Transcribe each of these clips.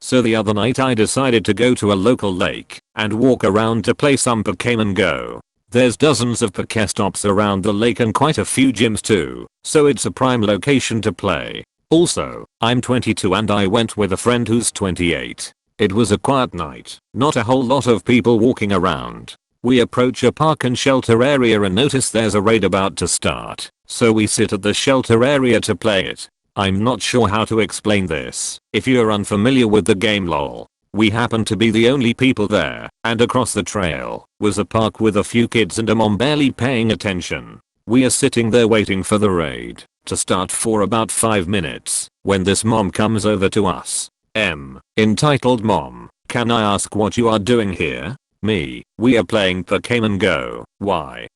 So the other night I decided to go to a local lake and walk around to play some Pokemon Go. There's dozens of Pokestops around the lake and quite a few gyms too, so it's a prime location to play. Also, I'm 22 and I went with a friend who's 28. It was a quiet night, not a whole lot of people walking around. We approach a park and shelter area and notice there's a raid about to start, so we sit at the shelter area to play it. I'm not sure how to explain this. If you're unfamiliar with the game lol. We happened to be the only people there, and across the trail was a park with a few kids and a mom barely paying attention. We are sitting there waiting for the raid to start for about 5 minutes when this mom comes over to us. Entitled mom, can I ask what you are doing here? Me, we are playing Pokemon Go. Why?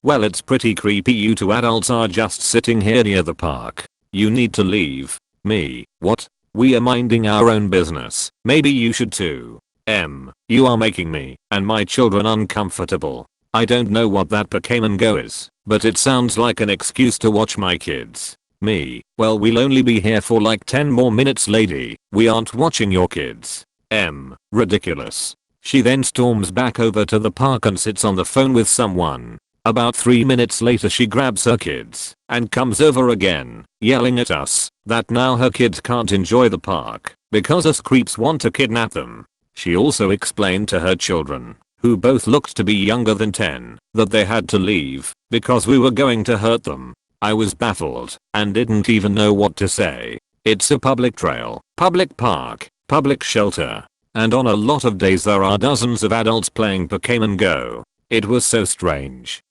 Well, it's pretty creepy you two adults are just sitting here near the park. You need to leave. Me, what? We are minding our own business. Maybe you should too. You are making me and my children uncomfortable. I don't know what that Pokemon Go is, but it sounds like an excuse to watch my kids. Me, well, we'll only be here for like 10 more minutes lady. We aren't watching your kids. Ridiculous. She then storms back over to the park and sits on the phone with someone. About 3 minutes later she grabs her kids and comes over again, yelling at us that now her kids can't enjoy the park because us creeps want to kidnap them. She also explained to her children, who both looked to be younger than 10, that they had to leave because we were going to hurt them. I was baffled and didn't even know what to say. It's a public trail, public park, public shelter, and on a lot of days there are dozens of adults playing Pokemon Go. It was so strange.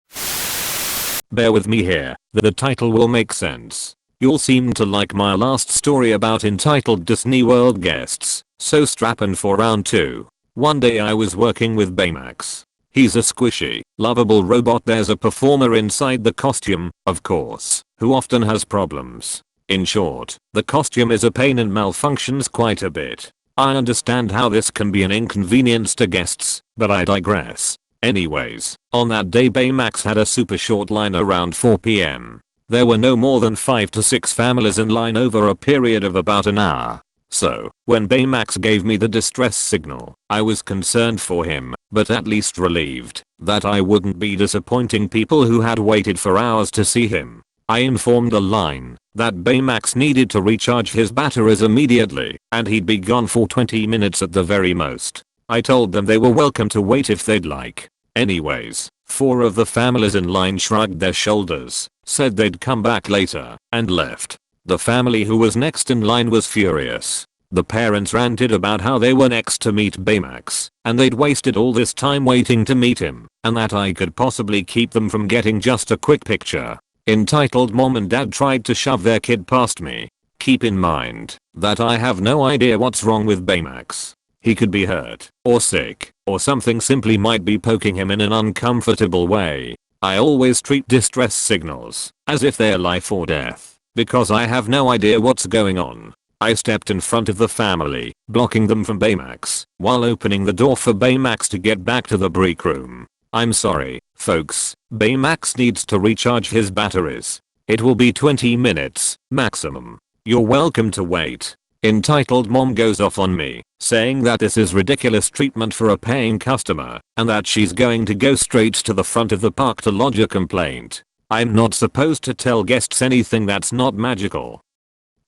Bear with me here, the title will make sense. You'll seem to like my last story about entitled Disney World guests, so strap in for round 2. One day I was working with Baymax. He's a squishy, lovable robot. There's a performer inside the costume, of course, who often has problems. In short, the costume is a pain and malfunctions quite a bit. I understand how this can be an inconvenience to guests, but I digress. Anyways, on that day Baymax had a super short line around 4 PM. There were no more than 5 to 6 families in line over a period of about an hour. So, when Baymax gave me the distress signal, I was concerned for him, but at least relieved that I wouldn't be disappointing people who had waited for hours to see him. I informed the line that Baymax needed to recharge his batteries immediately and he'd be gone for 20 minutes at the very most. I told them they were welcome to wait if they'd like. Anyways, 4 of the families in line shrugged their shoulders, said they'd come back later, and left. The family who was next in line was furious. The parents ranted about how they were next to meet Baymax, and they'd wasted all this time waiting to meet him, and that I could possibly keep them from getting just a quick picture. Entitled mom and dad tried to shove their kid past me. Keep in mind that I have no idea what's wrong with Baymax. He could be hurt, or sick, or something simply might be poking him in an uncomfortable way. I always treat distress signals as if they're life or death, because I have no idea what's going on. I stepped in front of the family, blocking them from Baymax, while opening the door for Baymax to get back to the break room. I'm sorry, folks, Baymax needs to recharge his batteries. It will be 20 minutes, maximum. You're welcome to wait. Entitled mom goes off on me, saying that this is ridiculous treatment for a paying customer, and that she's going to go straight to the front of the park to lodge a complaint. I'm not supposed to tell guests anything that's not magical.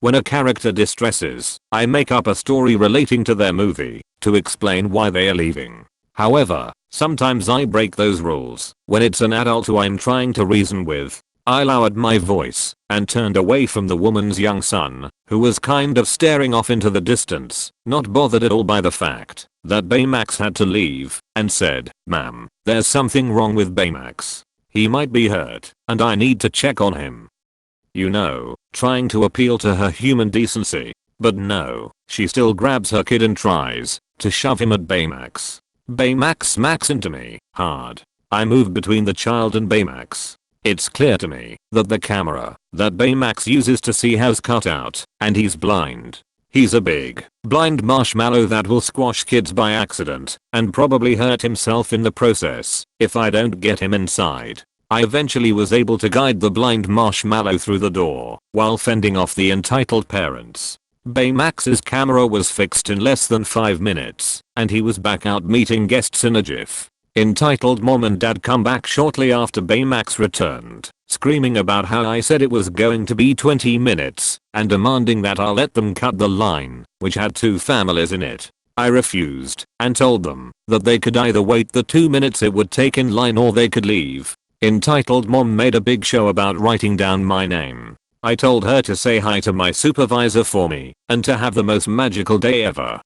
When a character distresses, I make up a story relating to their movie to explain why they are leaving. However, sometimes I break those rules. When it's an adult who I'm trying to reason with, I lowered my voice and turned away from the woman's young son, who was kind of staring off into the distance, not bothered at all by the fact that Baymax had to leave, and said, "Ma'am, there's something wrong with Baymax. He might be hurt, and I need to check on him." You know, trying to appeal to her human decency. But no, she still grabs her kid and tries to shove him at Baymax. Baymax smacks into me hard. I move between the child and Baymax. It's clear to me that the camera that Baymax uses to see has cut out, and he's blind. He's a big, blind marshmallow that will squash kids by accident and probably hurt himself in the process if I don't get him inside. I eventually was able to guide the blind marshmallow through the door while fending off the entitled parents. Baymax's camera was fixed in less than 5 minutes, and he was back out meeting guests in a jiff. Entitled mom and dad come back shortly after Baymax returned, screaming about how I said it was going to be 20 minutes, and demanding that I let them cut the line, which had 2 families in it. I refused, and told them that they could either wait the 2 minutes it would take in line or they could leave. Entitled mom made a big show about writing down my name. I told her to say hi to my supervisor for me, and to have the most magical day ever.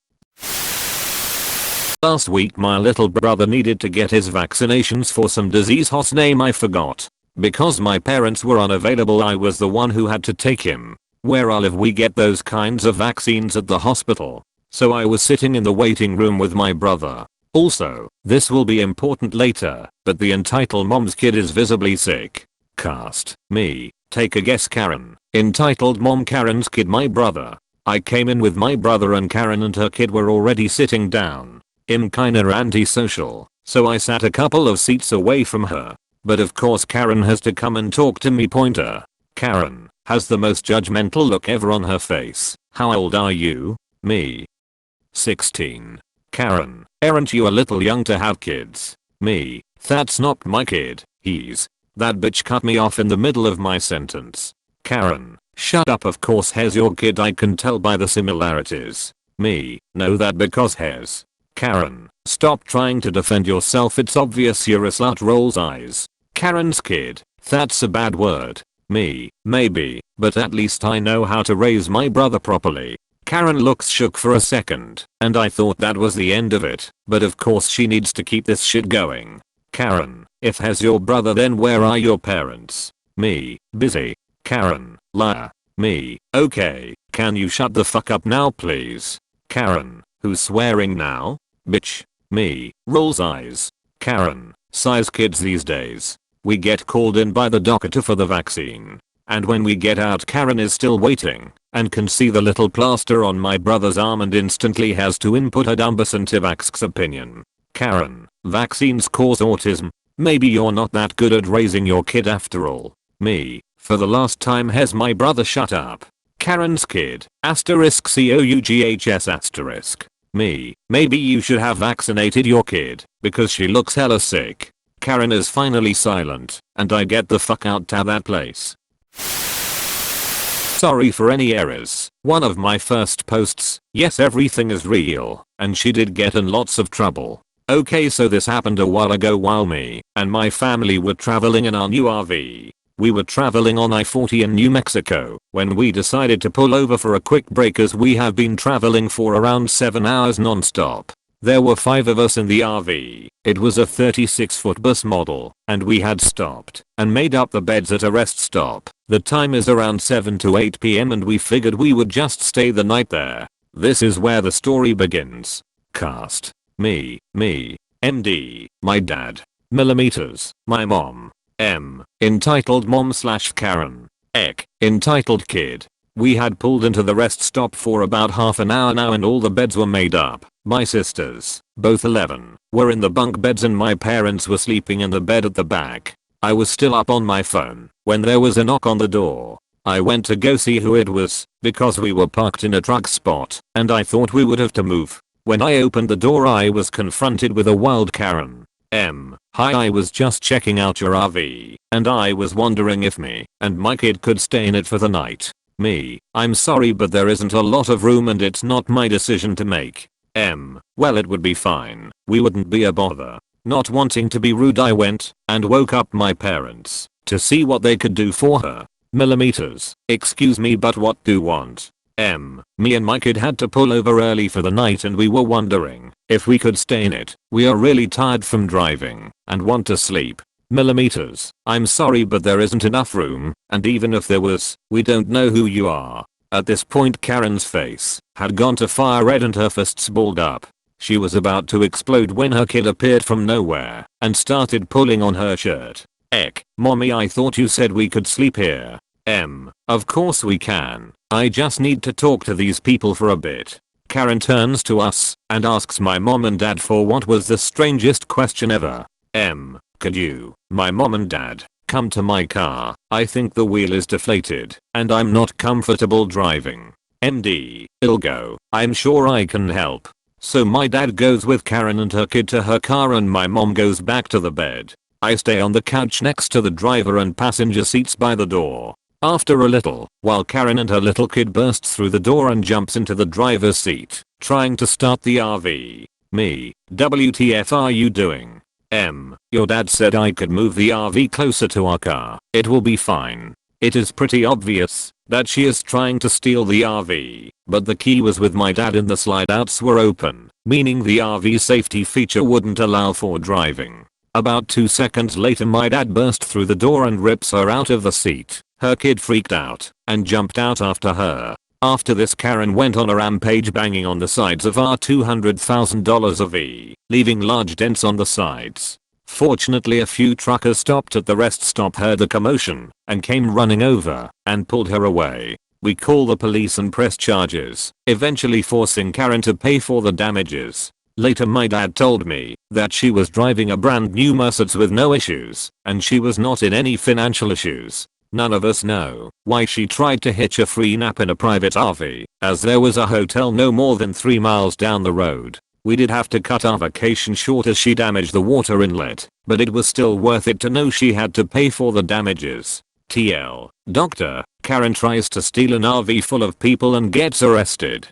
Last week my little brother needed to get his vaccinations for some disease whose name I forgot. Because my parents were unavailable, I was the one who had to take him. Where I live we get those kinds of vaccines at the hospital. So I was sitting in the waiting room with my brother. Also, this will be important later, but the entitled mom's kid is visibly sick. Cast. Me. Take a guess. Karen. Entitled mom. Karen's kid. My brother. I came in with my brother and Karen and her kid were already sitting down. I'm kinda antisocial, so I sat a couple of seats away from her. But of course Karen has to come and talk to me. Pointer. Karen has the most judgmental look ever on her face. How old are you? Me. 16. Karen. Aren't you a little young to have kids? Me. That's not my kid. He's. That bitch cut me off in the middle of my sentence. Karen. Shut up. Of course Hez your kid. I can tell by the similarities. Me. Know that because Hez. Karen. Stop trying to defend yourself. It's obvious you're a slut. Rolls eyes. Karen's kid. That's a bad word. Me. Maybe, but at least I know how to raise my brother properly. Karen looks shook for a second, and I thought that was the end of it, but of course she needs to keep this shit going. Karen. If Hez your brother then where are your parents? Me. Busy. Karen. Liar. Me. Okay, can you shut the fuck up now please? Karen. Who's swearing now? Bitch. Me. Rolls eyes. Karen. Size kids these days. We get called in by the doctor for the vaccine. And when we get out Karen is still waiting, and can see the little plaster on my brother's arm and instantly has to input her dumbass anti-vaxx's opinion. Karen. Vaccines cause autism. Maybe you're not that good at raising your kid after all. Me. For the last time Hez my brother shut up. Karen's kid. Asterisk COUGHS asterisk. Me. Maybe you should have vaccinated your kid, because she looks hella sick. Karen is finally silent, and I get the fuck out to that place. Sorry for any errors. One of my first posts, yes everything is real, and she did get in lots of trouble. Okay, so this happened a while ago while me and my family were traveling in our new RV. We were traveling on I-40 in New Mexico when we decided to pull over for a quick break as we have been traveling for around 7 hours non-stop. There were 5 of us in the RV. It was a 36-foot bus model, and we had stopped and made up the beds at a rest stop. The time is around 7 to 8 p.m. and we figured we would just stay the night there. This is where the story begins. Cast. Me, MD, my dad, millimeters, my mom, M, entitled mom/Karen, Ek, entitled kid. We had pulled into the rest stop for about half an hour now and all the beds were made up. My sisters, both 11, were in the bunk beds and my parents were sleeping in the bed at the back. I was still up on my phone when there was a knock on the door. I went to go see who it was because we were parked in a truck spot and I thought we would have to move. When I opened the door I was confronted with a wild Karen. M. Hi, I was just checking out your RV and I was wondering if me and my kid could stay in it for the night. Me. I'm sorry but there isn't a lot of room and it's not my decision to make. M. Well it would be fine. We wouldn't be a bother. Not wanting to be rude I went and woke up my parents to see what they could do for her. Millimeters. Excuse me but what do you want? M. Me and my kid had to pull over early for the night and we were wondering if we could stay in it. We are really tired from driving and want to sleep. Millimeters. I'm sorry but there isn't enough room, and even if there was, we don't know who you are. At this point Karen's face had gone to fire red and her fists balled up. She was about to explode when her kid appeared from nowhere and started pulling on her shirt. Ek, mommy I thought you said we could sleep here. M. Of course we can. I just need to talk to these people for a bit. Karen turns to us and asks my mom and dad for what was the strangest question ever. M. Could you, my mom and dad, come to my car? I think the wheel is deflated and I'm not comfortable driving. MD, Ilgo, I'm sure I can help. So my dad goes with Karen and her kid to her car and my mom goes back to the bed. I stay on the couch next to the driver and passenger seats by the door. After a little, while Karen and her little kid bursts through the door and jumps into the driver's seat, trying to start the RV. Me, WTF are you doing? Your dad said I could move the RV closer to our car. It will be fine. It is pretty obvious that she is trying to steal the RV, but the key was with my dad and the slide outs were open, meaning the RV safety feature wouldn't allow for driving. About 2 seconds later my dad burst through the door and rips her out of the seat. Her kid freaked out and jumped out after her. After this Karen went on a rampage banging on the sides of our $200,000 RV, leaving large dents on the sides. Fortunately a few truckers stopped at the rest stop, heard the commotion, and came running over and pulled her away. We called the police and pressed charges, eventually forcing Karen to pay for the damages. Later my dad told me that she was driving a brand new Mercedes with no issues, and she was not in any financial issues. None of us know why she tried to hitch a free nap in a private RV, as there was a hotel no more than 3 miles down the road. We did have to cut our vacation short as she damaged the water inlet, but it was still worth it to know she had to pay for the damages. TL. Doctor, Karen tries to steal an RV full of people and gets arrested.